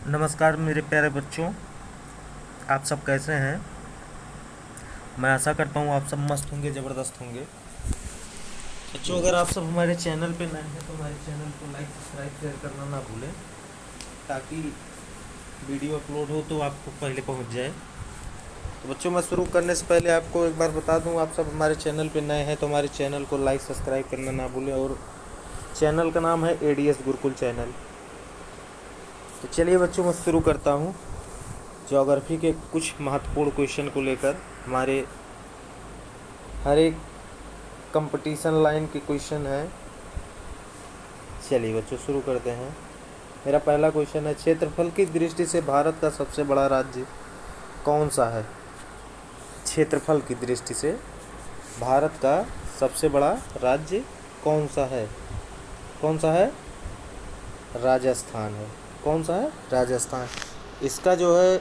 नमस्कार मेरे प्यारे बच्चों, आप सब कैसे हैं। मैं आशा करता हूँ आप सब मस्त होंगे, ज़बरदस्त होंगे। बच्चों, अगर आप सब हमारे चैनल पे नए हैं तो हमारे चैनल को लाइक सब्सक्राइब शेयर करना ना भूलें, ताकि वीडियो अपलोड हो तो आपको पहले पहुँच जाए। तो बच्चों, मैं शुरू करने से पहले आपको एक बार बता दूँ, आप सब हमारे चैनल पे नए हैं तो हमारे चैनल को लाइक सब्सक्राइब करना ना भूलें। और चैनल का नाम है एडीएस गुरुकुल चैनल। तो चलिए बच्चों, मैं शुरू करता हूँ ज्योग्राफी के कुछ महत्वपूर्ण क्वेश्चन को लेकर। हमारे हर एक कंपटीशन लाइन के क्वेश्चन है। चलिए बच्चों, शुरू करते हैं। मेरा पहला क्वेश्चन है, क्षेत्रफल की दृष्टि से भारत का सबसे बड़ा राज्य कौन सा है। क्षेत्रफल की दृष्टि से भारत का सबसे बड़ा राज्य कौन सा है। कौन सा है? राजस्थान है। कौन सा है? राजस्थान। इसका जो है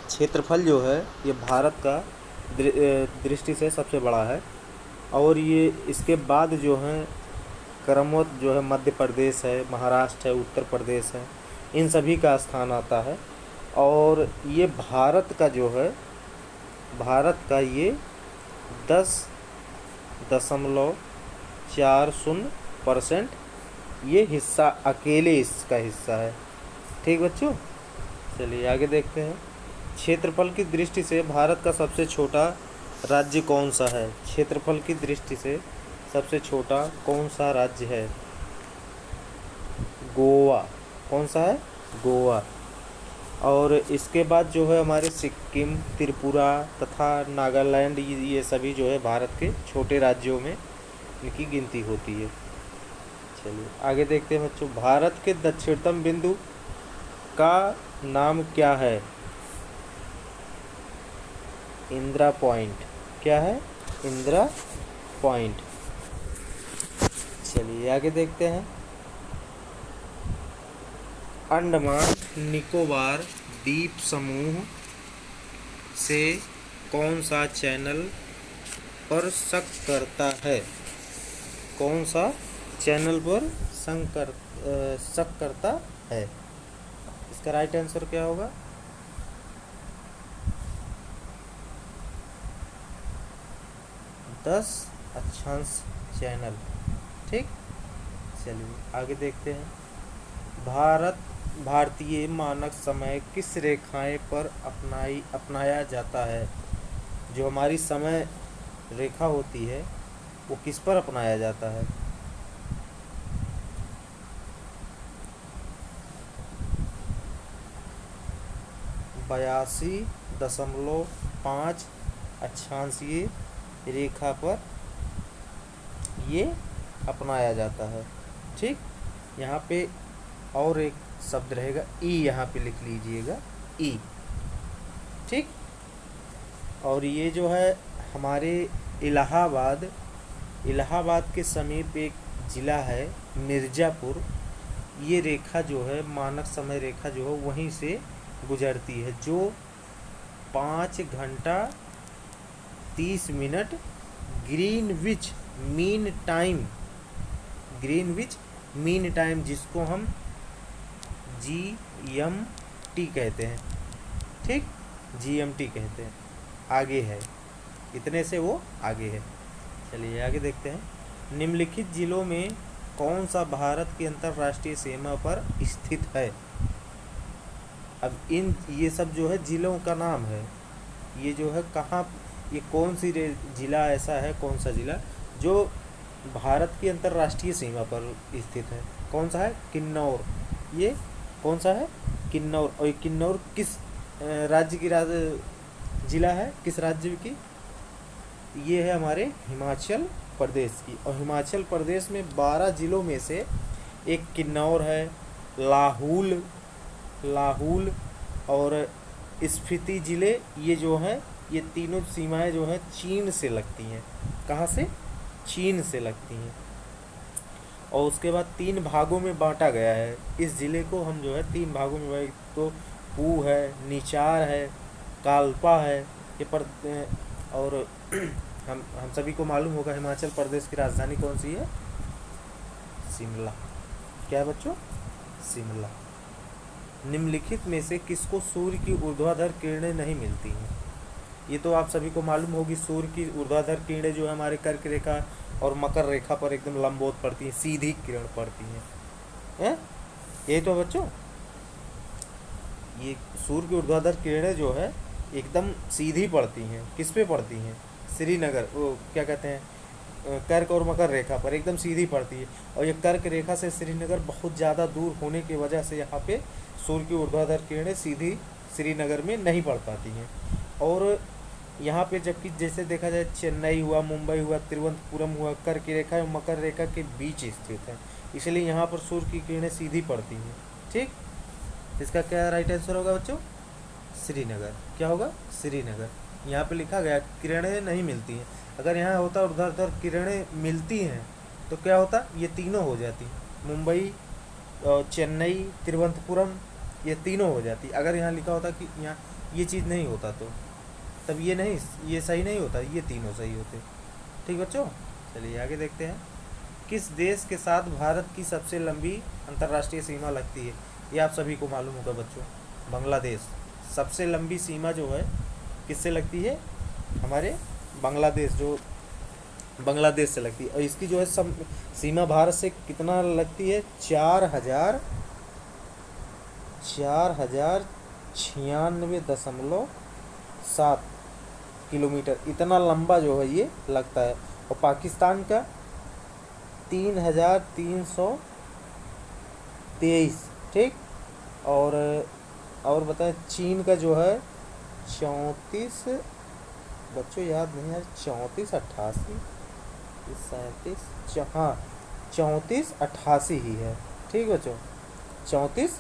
क्षेत्रफल जो है ये भारत का दृष्टि से सबसे बड़ा है। और ये इसके बाद जो है क्रमवत जो है मध्य प्रदेश है, महाराष्ट्र है, उत्तर प्रदेश है, इन सभी का स्थान आता है। और ये भारत का ये 10.40% ये हिस्सा अकेले इसका हिस्सा है। ठीक बच्चों, चलिए आगे देखते हैं। क्षेत्रफल की दृष्टि से भारत का सबसे छोटा राज्य कौन सा है। क्षेत्रफल की दृष्टि से सबसे छोटा कौन सा राज्य है? गोवा। कौन सा है? गोवा। और इसके बाद जो है हमारे सिक्किम, त्रिपुरा तथा नागालैंड, ये सभी जो है भारत के छोटे राज्यों में इनकी गिनती होती है। चलिए आगे देखते हैं बच्चों। भारत के दक्षिणतम बिंदु का नाम क्या है? इंदिरा पॉइंट। क्या है? इंदिरा पॉइंट। चलिए आगे देखते हैं। अंडमान निकोबार द्वीप समूह से कौन सा चैनल पर शक करता है? कौन सा चैनल पर शक करता है? इसका राइट आंसर क्या होगा? 10 अक्षांश चैनल। ठीक, चलिए आगे देखते हैं। भारतीय मानक समय किस रेखाएं पर अपनाया जाता है? जो हमारी समय रेखा होती है वो किस पर अपनाया जाता है? 82.5 अक्षांशीय रेखा पर ये अपनाया जाता है। ठीक, यहाँ पे और एक शब्द रहेगा ई, यहाँ पे लिख लीजिएगा ई। ठीक, और ये जो है हमारे इलाहाबाद के समीप एक ज़िला है मिर्ज़ापुर। ये रेखा जो है मानक समय रेखा जो है वहीं से गुजरती है, जो 5 घंटा 30 मिनट ग्रीनविच मीन टाइम जिसको हम GMT कहते हैं। ठीक, GMT कहते हैं, आगे है, इतने से वो आगे है। चलिए आगे देखते हैं। निम्नलिखित जिलों में कौन सा भारत की अंतर्राष्ट्रीय सीमा पर स्थित है? अब ये सब जो है जिलों का नाम है। ये जो है कहाँ, ये कौन सी जिला ऐसा है, कौन सा जिला जो भारत की अंतर्राष्ट्रीय सीमा पर स्थित है? कौन सा है? किन्नौर। ये कौन सा है? किन्नौर। और ये किन्नौर किस राज्य की जिला है? किस राज्य की? ये है हमारे हिमाचल प्रदेश की। और हिमाचल प्रदेश में 12 जिलों में से एक किन्नौर है, लाहौल और स्पीति ज़िले, ये जो हैं ये तीनों सीमाएं जो हैं चीन से लगती हैं। कहाँ से? चीन से लगती हैं। और उसके बाद 3 भागों में बांटा गया है इस ज़िले को। हम जो है 3 भागों में, तो पू है, निचार है, कालपा है, ये पर। और हम सभी को मालूम होगा हिमाचल प्रदेश की राजधानी कौन सी है? शिमला। क्या है बच्चों? शिमला। निम्नलिखित में से किसको सूर्य की ऊर्ध्वाधर किरणें नहीं मिलती हैं? ये तो आप सभी को मालूम होगी, सूर्य की ऊर्ध्वाधर किरणें जो है हमारे कर्क रेखा और मकर रेखा पर एकदम लंबवत पड़ती हैं, सीधी किरण पड़ती हैं। यही तो बच्चों, ये सूर्य की ऊर्ध्वाधर किरणें जो है एकदम सीधी पड़ती हैं। किस पे पड़ती हैं? श्रीनगर, वो क्या कहते हैं, कर्क और मकर रेखा पर एकदम सीधी पड़ती है। और ये कर्क रेखा से श्रीनगर बहुत ज़्यादा दूर होने की वजह से यहाँ पे सूर्य की ऊर्ध्वाधर किरणें सीधी श्रीनगर में नहीं पड़ पाती हैं। और यहाँ पे जबकि जैसे देखा जाए चेन्नई हुआ, मुंबई हुआ, तिरुवनंतपुरम हुआ, कर्क रेखा और मकर रेखा के बीच स्थित है, इसलिए यहाँ पर सूर्य की किरणें सीधी पड़ती हैं। ठीक, इसका क्या राइट आंसर होगा बच्चों? श्रीनगर। क्या होगा? श्रीनगर। यहाँ पे लिखा गया किरणें नहीं मिलती हैं। अगर यहाँ होता ऊर्ध्वाधर किरणें मिलती हैं तो क्या होता? ये तीनों हो जाती, मुंबई, चेन्नई, तिरुवनंतपुरम, ये तीनों हो जाती। अगर यहाँ लिखा होता कि यहाँ ये चीज़ नहीं होता तो तब ये नहीं, ये सही नहीं होता, ये तीनों सही होते। ठीक बच्चों, चलिए आगे देखते हैं। किस देश के साथ भारत की सबसे लंबी अंतर्राष्ट्रीय सीमा लगती है? ये आप सभी को मालूम होगा बच्चों, बांग्लादेश। सबसे लंबी सीमा जो है किससे लगती है? हमारे बांग्लादेश, जो बांग्लादेश से लगती है। और इसकी जो है सीमा भारत से कितना लगती है? 4096.7 किलोमीटर, इतना लंबा जो है ये लगता है। और पाकिस्तान का 3323। ठीक, और बताएं चीन का जो है 34, बच्चों याद नहीं है, 34, 88, 37, हाँ 34, 88 ही है। ठीक बच्चों, 34,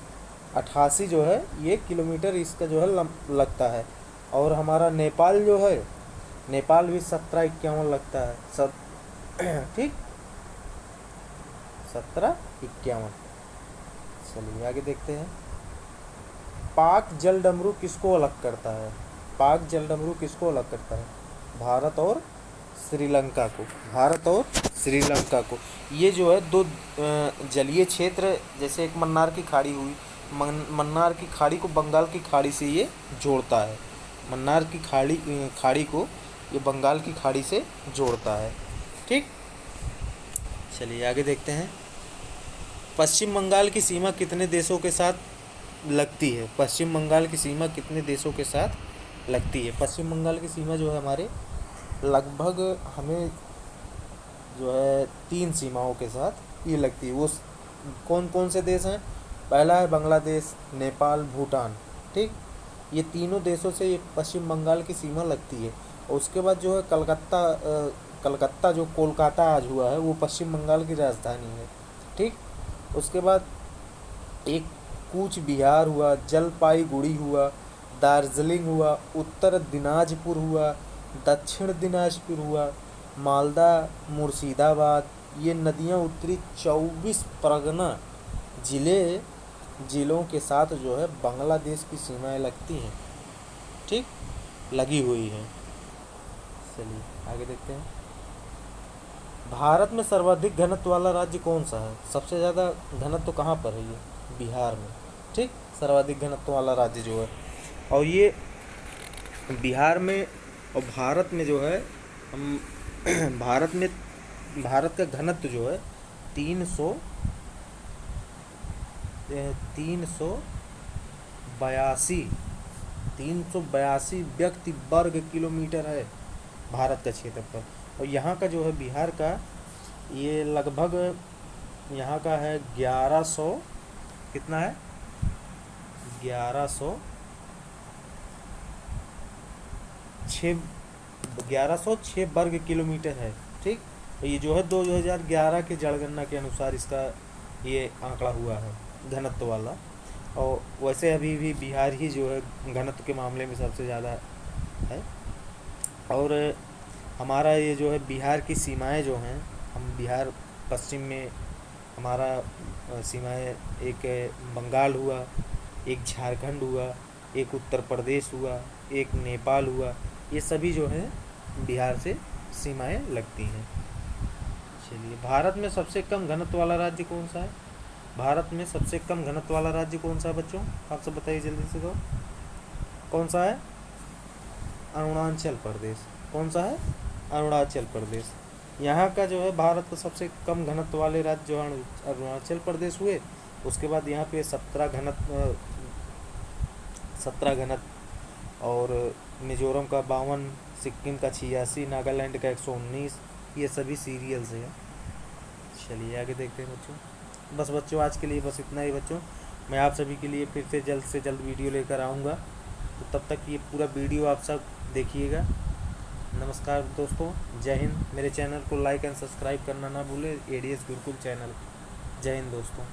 88 जो है ये किलोमीटर इसका जो है लगता है। और हमारा नेपाल जो है, नेपाल भी 1751 लगता है सब। ठीक, 1751। चलिए आगे देखते हैं। पाक जल डमरू किसको अलग करता है? पाक जल डमरू किसको अलग करता है? भारत और श्रीलंका को। भारत और श्रीलंका को। ये जो है दो जलीय क्षेत्र, जैसे एक मन्नार की खाड़ी हुई, मन्नार की खाड़ी को बंगाल की खाड़ी से ये जोड़ता है। मन्नार की खाड़ी को ये बंगाल की खाड़ी से जोड़ता है। ठीक, चलिए आगे देखते हैं। पश्चिम बंगाल की सीमा कितने देशों के साथ लगती है? पश्चिम बंगाल की सीमा कितने देशों के साथ लगती है? पश्चिम बंगाल की सीमा जो है हमारे लगभग हमें जो है 3 सीमाओं के साथ ये लगती है। वो कौन कौन से देश हैं? पहला है बांग्लादेश, नेपाल, भूटान। ठीक, ये तीनों देशों से ये पश्चिम बंगाल की सीमा लगती है। और उसके बाद जो है कलकत्ता जो कोलकाता आज हुआ है वो पश्चिम बंगाल की राजधानी है। ठीक, उसके बाद एक कूच बिहार हुआ, जलपाईगुड़ी हुआ, दार्जिलिंग हुआ, उत्तर दिनाजपुर हुआ, दक्षिण दिनाजपुर हुआ, मालदा, मुर्शिदाबाद। ये नदियाँ उत्तरी 24 परगना जिलों के साथ जो है बांग्लादेश की सीमाएं लगती हैं। ठीक, लगी हुई हैं। चलिए आगे देखते हैं। भारत में सर्वाधिक घनत्व वाला राज्य कौन सा है? सबसे ज़्यादा घनत्व कहाँ पर है? ये बिहार में। ठीक, सर्वाधिक घनत्व वाला राज्य जो है, और ये बिहार में। और भारत में जो है हम भारत का घनत्व जो है 382 व्यक्ति वर्ग किलोमीटर है भारत का क्षेत्रफल। और यहाँ का जो है बिहार का ये लगभग यहाँ का है 1100, कितना है? 1106 वर्ग किलोमीटर है। ठीक, तो ये जो है 2011 के जनगणना के अनुसार इसका ये आंकड़ा हुआ है घनत्व वाला। और वैसे अभी भी बिहार ही जो है घनत्व के मामले में सबसे ज़्यादा है। और हमारा ये जो है बिहार की सीमाएं जो हैं, हम बिहार पश्चिम में हमारा सीमाएं, एक बंगाल हुआ, एक झारखंड हुआ, एक उत्तर प्रदेश हुआ, एक नेपाल हुआ, ये सभी जो है बिहार से सीमाएं लगती हैं। चलिए, भारत में सबसे कम घनत्व वाला राज्य कौन सा है? भारत में सबसे कम घनत्व वाला राज्य कौन सा है बच्चों? आप सब बताइए जल्दी से। तो कौन सा है? अरुणाचल प्रदेश। कौन सा है? अरुणाचल प्रदेश। यहाँ का जो है भारत का सबसे कम घनत्व वाले राज्य जो अरुणाचल प्रदेश हुए। उसके बाद यहाँ पे 17 घनत्व और मिजोरम का 52, सिक्किम का 86, नागालैंड का 119, ये सभी सीरियल्स हैं। चलिए आगे देखते हैं बच्चों। बस बच्चों आज के लिए बस इतना ही बच्चों। मैं आप सभी के लिए फिर से जल्द वीडियो लेकर आऊँगा। तो तब तक ये पूरा वीडियो आप सब देखिएगा। नमस्कार दोस्तों, जय हिंद। मेरे चैनल को लाइक एंड सब्सक्राइब करना ना भूलें, एडीएस गुरुकुल चैनल। जय हिंद दोस्तों।